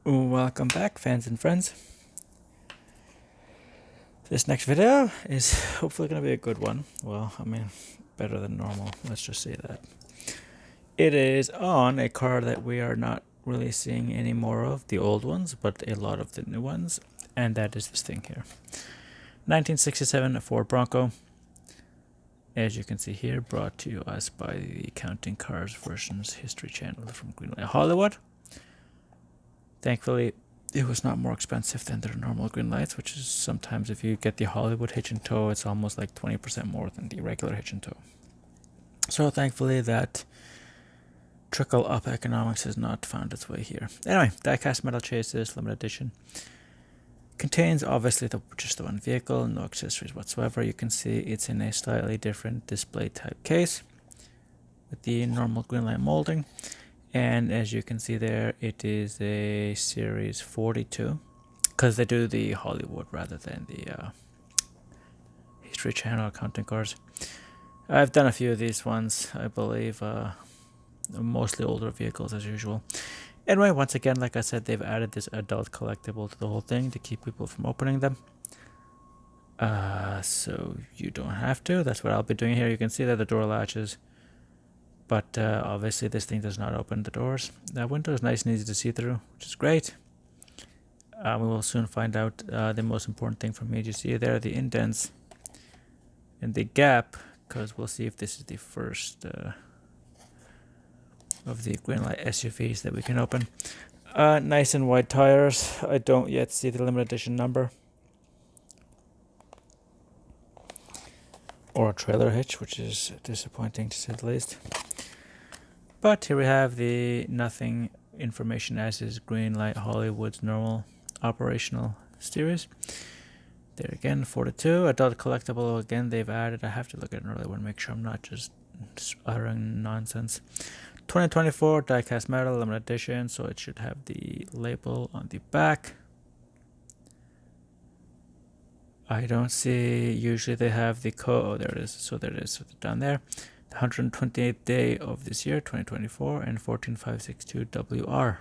Welcome back, fans and friends. This next video is hopefully going to be a good one. Well, I mean, better than normal. Let's just say that. It is on a car that we are not really seeing any more of, the old ones, but a lot of the new ones, and that is this thing here. 1967 Ford Bronco. As you can see here, brought to us by the Counting Cars Versions History channel from Greenlight Hollywood. Thankfully, it was not more expensive than their normal Greenlights, which is sometimes if you get the Hollywood hitch and tow, it's almost like 20% more than the regular hitch and tow. So thankfully that trickle up economics has not found its way here. Anyway, die-cast metal chases, limited edition. Contains obviously just the one vehicle, no accessories whatsoever. You can see it's in a slightly different display type case with the normal Greenlight molding. And as you can see there, it is a Series 42 because they do the Hollywood rather than the History Channel Counting Cars. I've done a few of these ones, I believe, mostly older vehicles as usual. Anyway, once again, like I said, they've added this adult collectible to the whole thing to keep people from opening them. So you don't have to. That's what I'll be doing here. You can see that the door latches. But obviously this thing does not open the doors. The window is nice and easy to see through, which is great. We will soon find out the most important thing for me. You see there the indents and the gap, because we'll see if this is the first of the Greenlight SUVs that we can open. Nice and wide tires. I don't yet see the limited edition number. Or a trailer hitch, which is disappointing to say the least. But here we have the nothing information as is Greenlight Hollywood's normal operational series. There again, 42. Adult collectible, again, they've added. I have to look at an earlier one, make sure I'm not just uttering nonsense. 2024 die-cast metal, limited edition, so it should have the label on the back. I don't see, usually they have the code, oh, there it is, so there it is, so down there. 128th day of this year, 2024, and 14562WR.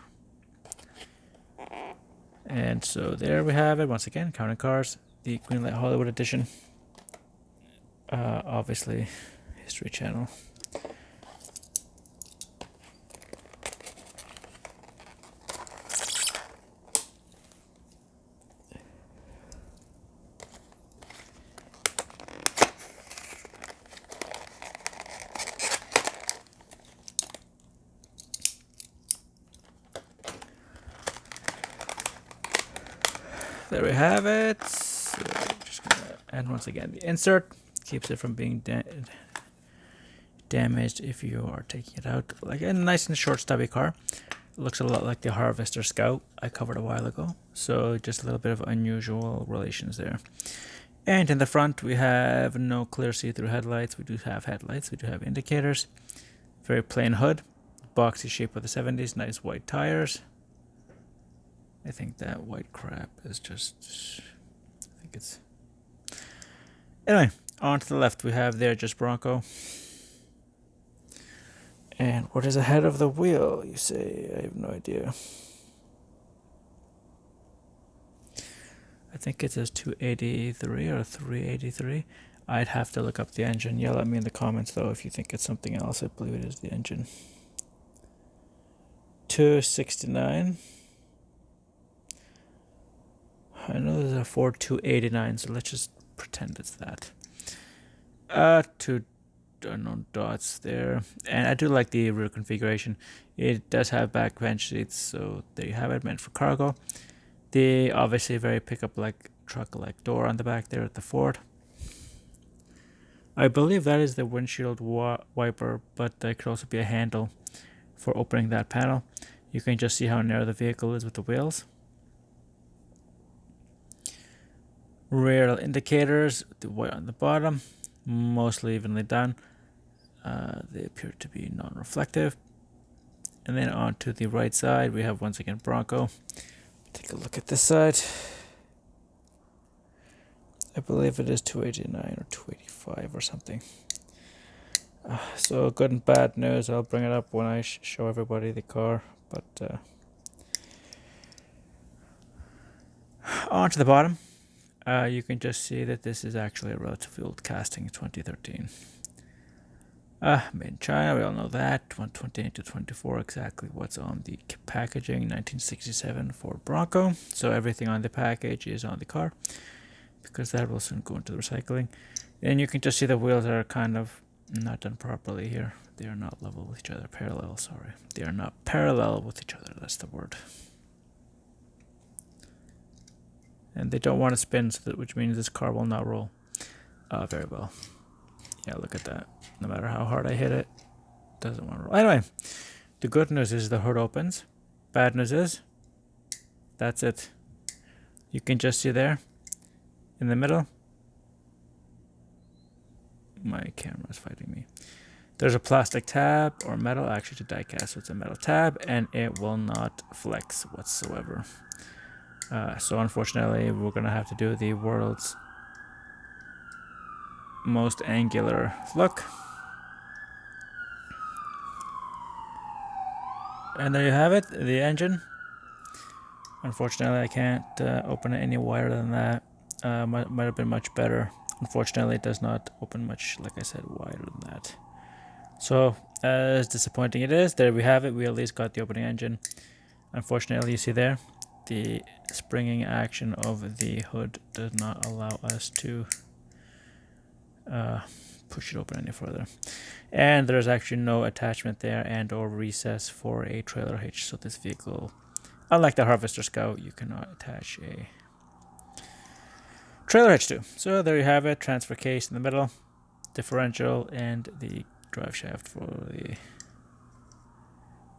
And so there we have it. Once again, Counting Cars, the Greenlight Hollywood edition. Obviously, History Channel. There we have it. So just gonna, and once again, the insert keeps it from being damaged if you are taking it out. Like a nice and short, stubby car. It looks a lot like the Harvester Scout I covered a while ago. So just a little bit of unusual relations there. And in the front, we have no clear see-through headlights. We do have headlights. We do have indicators. Very plain hood. Boxy shape of the 70s. Nice white tires. I think that white crap is just, I think it's, anyway, on to the left we have there just Bronco. And what is ahead of the wheel, you say? I have no idea. I think it says 283 or 383. I'd have to look up the engine. Yell at me in the comments though if you think it's something else. I believe it is the engine. 269. I know there's a Ford 289, so let's just pretend it's that. Two unknown dots there. And I do like the rear configuration. It does have back bench seats, so there you have it, meant for cargo. The obviously very pickup-like, truck-like door on the back there at the Ford. I believe that is the windshield wiper, but there could also be a handle for opening that panel. You can just see how narrow the vehicle is with the wheels. Rear indicators, the white on the bottom, mostly evenly done. They appear to be non-reflective. And then on to the right side, we have once again Bronco. Take a look at this side. I believe it is 289 or 285 or something. So good and bad news. I'll bring it up when I show everybody the car. But On to the bottom, you can just see that this is actually a relatively old casting, 2013. Made in China, we all know that. 128 to 24, exactly what's on the packaging. 1967 Ford Bronco. So everything on the package is on the car, because that will soon go into the recycling. And you can just see the wheels are kind of not done properly here. They are not level with each other. Parallel, sorry. They are not parallel with each other, that's the word. And they don't want to spin, so that, which means this car will not roll very well. Yeah, look at that. No matter how hard I hit it, doesn't want to roll. Anyway, the good news is the hood opens. Bad news is, that's it. You can just see there, in the middle. My camera is fighting me. There's a plastic tab, or metal, actually to die cast, so it's a metal tab, and it will not flex whatsoever. So unfortunately, we're going to have to do the world's most angular look. And there you have it, the engine. Unfortunately, I can't open it any wider than that. Might have been much better. Unfortunately, it does not open much, like I said, wider than that. So, as disappointing it is, there we have it. We at least got the opening engine. Unfortunately, you see there, the springing action of the hood does not allow us to push it open any further. And there's actually no attachment there and or recess for a trailer hitch. So this vehicle, unlike the Harvester Scout, you cannot attach a trailer hitch to. So there you have it, transfer case in the middle, differential, and the drive shaft for the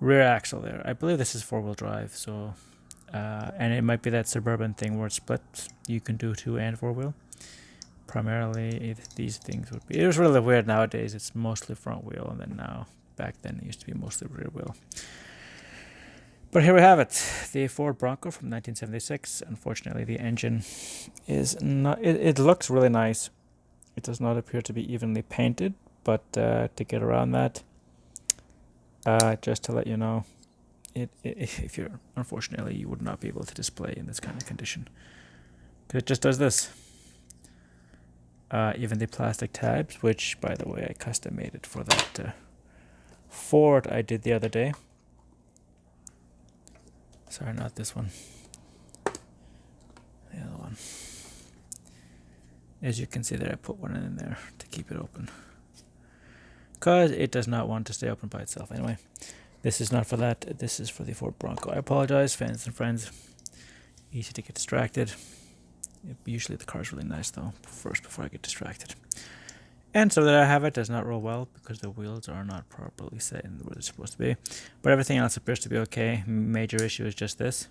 rear axle there. I believe this is 4-wheel drive, so and it might be that Suburban thing where it splits. You can do 2 and 4-wheel. Primarily, these things would be. It was really weird nowadays. It's mostly front wheel, and then now, back then, it used to be mostly rear wheel. But here we have it, the Ford Bronco from 1976. Unfortunately, the engine is not. It looks really nice. It does not appear to be evenly painted, but to get around that, just to let you know, if you're unfortunately, you would not be able to display in this kind of condition. It just does this. Even the plastic tabs, which, by the way, I custom made it for that Ford I did the other day. Sorry, not this one. The other one. As you can see there, I put one in there to keep it open, because it does not want to stay open by itself. Anyway, this is not for that. This is for the Ford Bronco. I apologize, fans and friends. Easy to get distracted. Usually the car is really nice though, first before I get distracted. And so there I have it. Does not roll well because the wheels are not properly set in where they're supposed to be. But everything else appears to be okay. Major issue is just this.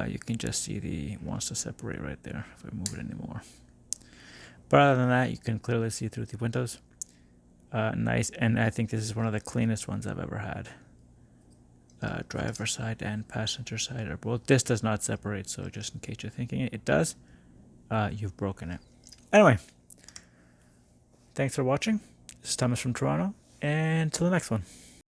You can just see the wants to separate right there if I move it anymore. But other than that, you can clearly see through the windows. Nice, and I think this is one of the cleanest ones I've ever had. Driver side and passenger side are both. This does not separate, so just in case you're thinking it does, you've broken it. Anyway, thanks for watching. This is Thomas from Toronto, and till the next one.